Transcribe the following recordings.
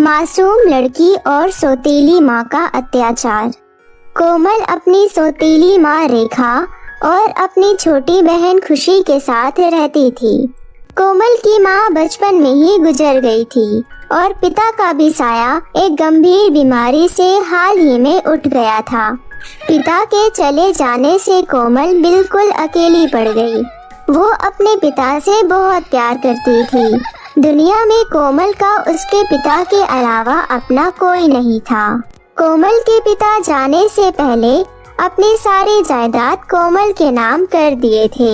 मासूम लड़की और सौतेली माँ का अत्याचार। कोमल अपनी सौतेली माँ रेखा और अपनी छोटी बहन खुशी के साथ रहती थी। कोमल की माँ बचपन में ही गुजर गई थी और पिता का भी साया एक गंभीर बीमारी से हाल ही में उठ गया था। पिता के चले जाने से कोमल बिल्कुल अकेली पड़ गई। वो अपने पिता से बहुत प्यार करती थी। दुनिया में कोमल का उसके पिता के अलावा अपना कोई नहीं था। कोमल के पिता जाने से पहले अपनी सारी जायदाद कोमल के नाम कर दिए थे।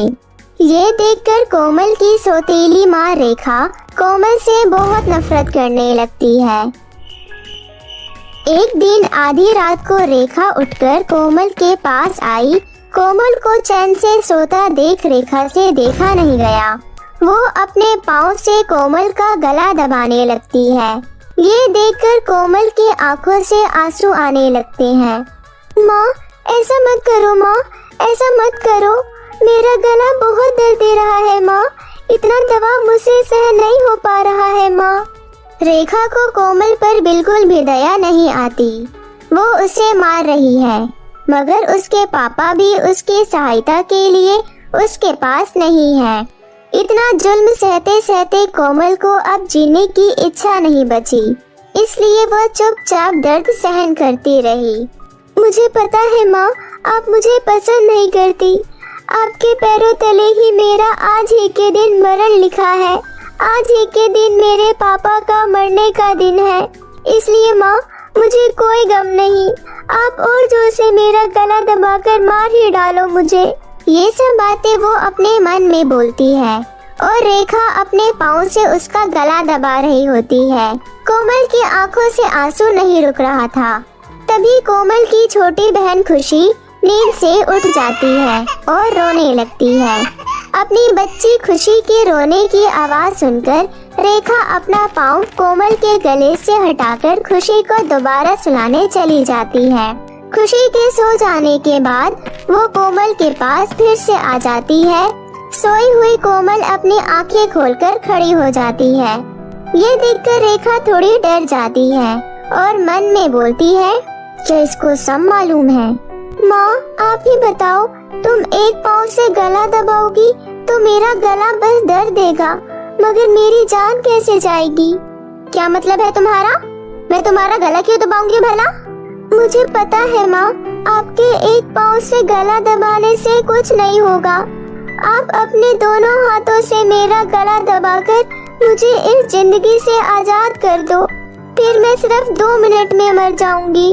ये देखकर कोमल की सौतेली माँ रेखा कोमल से बहुत नफरत करने लगती है। एक दिन आधी रात को रेखा उठकर कोमल के पास आई। कोमल को चैन से सोता देख रेखा से देखा नहीं गया। वो अपने पाँव से कोमल का गला दबाने लगती है। ये देखकर कोमल की आंखों से आंसू आने लगते हैं। माँ, ऐसा मत करो माँ, ऐसा मत करो, मेरा गला बहुत दर्द दे रहा है माँ, इतना दबाव मुझसे सहन नहीं हो पा रहा है माँ। रेखा को कोमल पर बिल्कुल भी दया नहीं आती। वो उसे मार रही है, मगर उसके पापा भी उसकी सहायता के लिए उसके पास नहीं है। इतना जुल्म सहते सहते कोमल को अब जीने की इच्छा नहीं बची, इसलिए वह चुपचाप दर्द सहन करती रही। मुझे पता है माँ, आप मुझे पसंद नहीं करती। आपके पैरों तले ही मेरा आज ही के दिन मरण लिखा है। आज ही के दिन मेरे पापा का मरने का दिन है, इसलिए माँ मुझे कोई गम नहीं। आप और जोर से मेरा गला दबाकर मार ही डालो मुझे। ये सब बातें वो अपने मन में बोलती है और रेखा अपने पाँव से उसका गला दबा रही होती है। कोमल की आंखों से आंसू नहीं रुक रहा था। तभी कोमल की छोटी बहन खुशी नींद से उठ जाती है और रोने लगती है। अपनी बच्ची खुशी के रोने की आवाज सुनकर रेखा अपना पाँव कोमल के गले से हटाकर खुशी को दोबारा सुलाने चली जाती है। खुशी के सो जाने के बाद वो कोमल के पास फिर से आ जाती है। सोई हुई कोमल अपनी आंखें खोलकर खड़ी हो जाती है। ये देखकर रेखा थोड़ी डर जाती है और मन में बोलती है, क्या इसको सब मालूम है? माँ, आप ही बताओ, तुम एक पाँव से गला दबाओगी तो मेरा गला बस दर्द देगा, मगर मेरी जान कैसे जाएगी? क्या मतलब है तुम्हारा? मैं तुम्हारा गला क्यों दबाऊंगी भला? मुझे पता है माँ, आपके एक पाँव से गला दबाने से कुछ नहीं होगा। आप अपने दोनों हाथों से मेरा गला दबाकर मुझे इस जिंदगी से आजाद कर दो, फिर मैं सिर्फ 2 मिनट में मर जाऊंगी।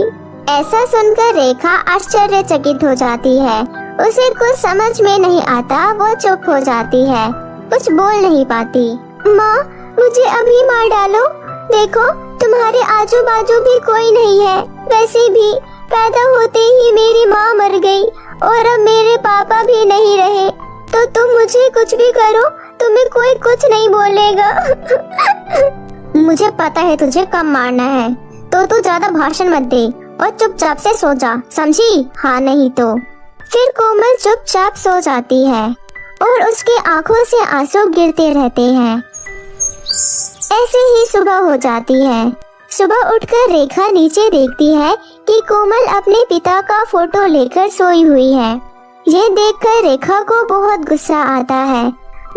ऐसा सुनकर रेखा आश्चर्यचकित हो जाती है। उसे कुछ समझ में नहीं आता। वो चुप हो जाती है, कुछ बोल नहीं पाती। माँ, मुझे अभी मार डालो। देखो, तुम्हारे आजू बाजू भी कोई नहीं है। वैसे भी पैदा होते ही मेरी माँ मर गई और अब मेरे पापा भी नहीं रहे, तो तुम मुझे कुछ भी करो, तुम्हें कोई कुछ नहीं बोलेगा। मुझे पता है तुझे कब मारना है, तो तू ज्यादा भाषण मत दे और चुपचाप से सो जा, समझी? हाँ नहीं तो। फिर कोमल चुपचाप सो जाती है और उसके आंखों से आंसू गिरते रहते हैं। ऐसे ही सुबह हो जाती है। सुबह उठकर रेखा नीचे देखती है कि कोमल अपने पिता का फोटो लेकर सोई हुई है। ये देखकर रेखा को बहुत गुस्सा आता है।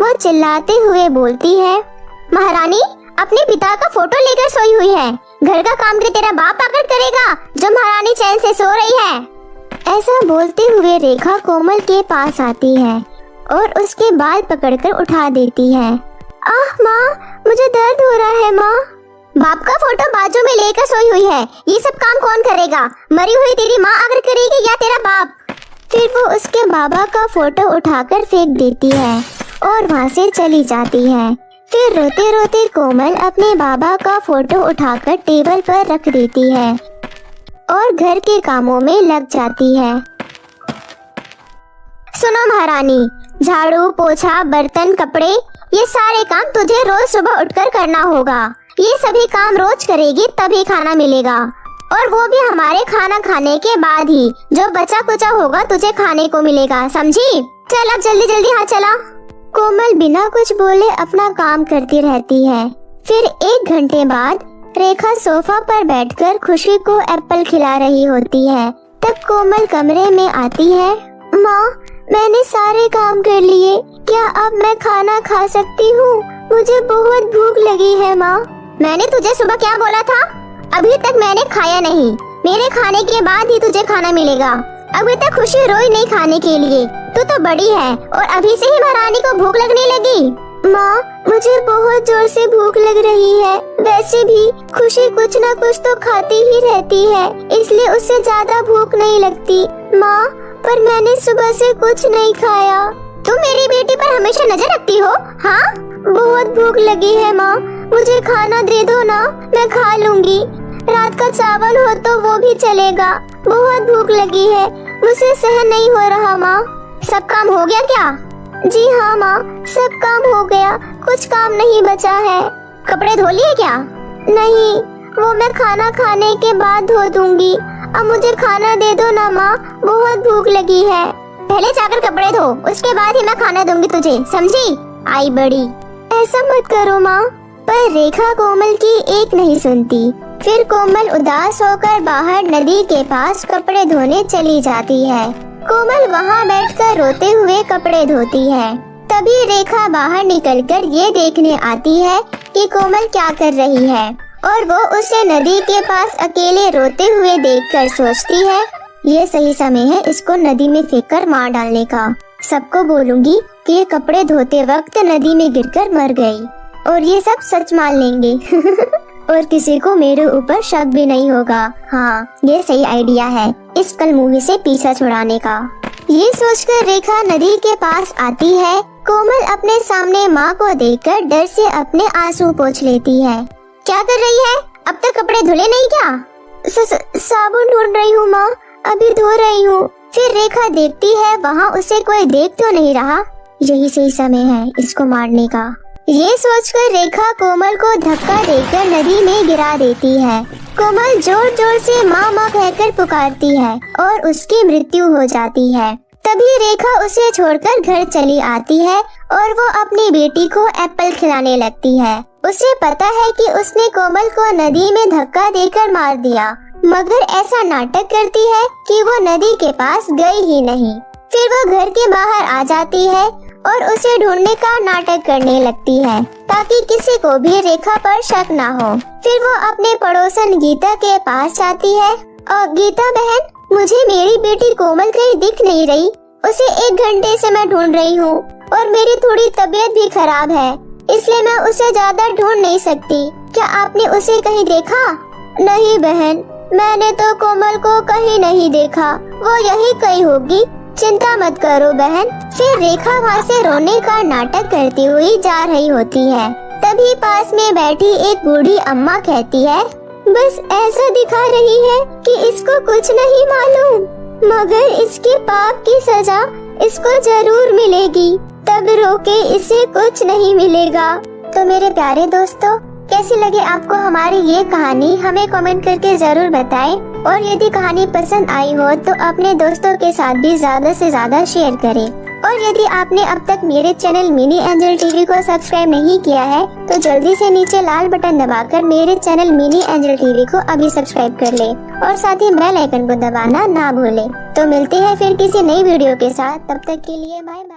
वो चिल्लाते हुए बोलती है, महारानी, अपने पिता का फोटो लेकर सोई हुई है। घर का काम भी तेरा बाप आकर करेगा, जो महारानी चैन से सो रही है। ऐसा बोलते हुए रेखा कोमल के पास आती है और उसके बाल पकड़कर उठा देती है। आह माँ, मुझे दर्द हो रहा है माँ। बाप का फोटो बाजू में लेकर सोई हुई है, ये सब काम कौन करेगा? मरी हुई तेरी माँ अगर करेगी या तेरा बाप? फिर वो उसके बाबा का फोटो उठाकर फेंक देती है और वहाँ से चली जाती है। फिर रोते रोते कोमल अपने बाबा का फोटो उठाकर टेबल पर रख देती है और घर के कामों में लग जाती है। सुनो महारानी, झाड़ू, पोछा, बर्तन, कपड़े, ये सारे काम तुझे रोज सुबह उठकर करना होगा। ये सभी काम रोज करेगी तभी खाना मिलेगा, और वो भी हमारे खाना खाने के बाद ही। जो बचा कुचा होगा तुझे खाने को मिलेगा, समझी? चल अब जल्दी जल्दी हाथ चला। कोमल बिना कुछ बोले अपना काम करती रहती है। फिर 1 घंटे बाद रेखा सोफा पर बैठकर खुशी को एप्पल खिला रही होती है। तब कोमल कमरे में आती है। माँ, मैंने सारे काम कर लिए, क्या अब मैं खाना खा सकती हूँ? मुझे बहुत भूख लगी है माँ। मैंने तुझे सुबह क्या बोला था? अभी तक मैंने खाया नहीं। मेरे खाने के बाद ही तुझे खाना मिलेगा। अभी तक खुशी रोई नहीं खाने के लिए। तू तो बड़ी है और अभी से ही महारानी को भूख लगने लगी। माँ, मुझे बहुत जोर से भूख लग रही है। वैसे भी खुशी कुछ न कुछ तो खाती ही रहती है, इसलिए उससे ज्यादा भूख नहीं लगती। माँ, पर मैंने सुबह से कुछ नहीं खाया। तुम मेरी बेटी पर हमेशा नजर रखती हो, हाँ? बहुत भूख लगी है माँ, मुझे खाना दे दो ना, मैं खा लूंगी। रात का चावल हो तो वो भी चलेगा। बहुत भूख लगी है, मुझसे सहन नहीं हो रहा माँ। सब काम हो गया क्या? जी हाँ माँ, सब काम हो गया, कुछ काम नहीं बचा है। कपड़े धो लिए क्या? नहीं, वो मैं खाना खाने के बाद धो दूंगी। अब मुझे खाना दे दो ना माँ, बहुत भूख लगी है। पहले जाकर कपड़े धो, उसके बाद ही मैं खाना दूंगी तुझे, समझी? आई बड़ी। ऐसा मत करो माँ। पर रेखा कोमल की एक नहीं सुनती। फिर कोमल उदास होकर बाहर नदी के पास कपड़े धोने चली जाती है। कोमल वहाँ बैठकर रोते हुए कपड़े धोती है। तभी रेखा बाहर निकलकर ये देखने आती है कि कोमल क्या कर रही है, और वो उसे नदी के पास अकेले रोते हुए देखकर सोचती है, ये सही समय है इसको नदी में फेंककर मार डालने का। सबको बोलूंगी कि ये कपड़े धोते वक्त नदी में गिरकर मर गई, और ये सब सच मान लेंगे और किसी को मेरे ऊपर शक भी नहीं होगा। हाँ, ये सही आइडिया है इस कलमुही से पीछा छुड़ाने का। ये सोचकर रेखा नदी के पास आती है। कोमल अपने सामने माँ को देखकर डर से अपने आंसू पोंछ लेती है। क्या कर रही है? अब तक कपड़े धुले नहीं क्या? साबुन ढूंढ रही हूँ माँ, अभी धो रही हूँ। फिर रेखा देखती है वहाँ उसे कोई देख तो नहीं रहा। यही सही समय है इसको मारने का। ये सोचकर रेखा कोमल को धक्का देकर नदी में गिरा देती है। कोमल जोर जोर से माँ माँ कहकर पुकारती है और उसकी मृत्यु हो जाती है। तभी रेखा उसे छोड़कर घर चली आती है और वो अपनी बेटी को एप्पल खिलाने लगती है। उसे पता है कि उसने कोमल को नदी में धक्का देकर मार दिया, मगर ऐसा नाटक करती है कि वो नदी के पास गई ही नहीं। फिर वो घर के बाहर आ जाती है और उसे ढूंढने का नाटक करने लगती है ताकि किसी को भी रेखा पर शक ना हो। फिर वो अपने पड़ोसन गीता के पास जाती है। और गीता बहन, मुझे मेरी बेटी कोमल कहीं दिख नहीं रही। उसे 1 घंटे से मैं ढूंढ रही हूँ और मेरी थोड़ी तबीयत भी खराब है, इसलिए मैं उसे ज्यादा ढूंढ नहीं सकती। क्या आपने उसे कहीं देखा? नहीं बहन, मैंने तो कोमल को कहीं नहीं देखा, वो यही कहीं होगी। चिंता मत करो बहन। फिर रेखा वहाँ से रोने का नाटक करती हुई जा रही होती है। तभी पास में बैठी एक बूढ़ी अम्मा कहती है, बस ऐसा दिखा रही है कि इसको कुछ नहीं मालूम, मगर इसके पाप की सजा इसको जरूर मिलेगी। तब रोके इसे कुछ नहीं मिलेगा। तो मेरे प्यारे दोस्तों, कैसी लगी आपको हमारी ये कहानी? हमें कमेंट करके जरूर बताएं। और यदि कहानी पसंद आई हो तो अपने दोस्तों के साथ भी ज्यादा से ज्यादा शेयर करें। और यदि आपने अब तक मेरे चैनल मिनी एंजल टीवी को सब्सक्राइब नहीं किया है तो जल्दी से नीचे लाल बटन दबाकर मेरे चैनल मिनी एंजल टीवी को अभी सब्सक्राइब कर ले और साथ ही बेल आइकन को दबाना ना भूले। तो मिलते हैं फिर किसी नई वीडियो के साथ, तब तक के लिए बाय बाय।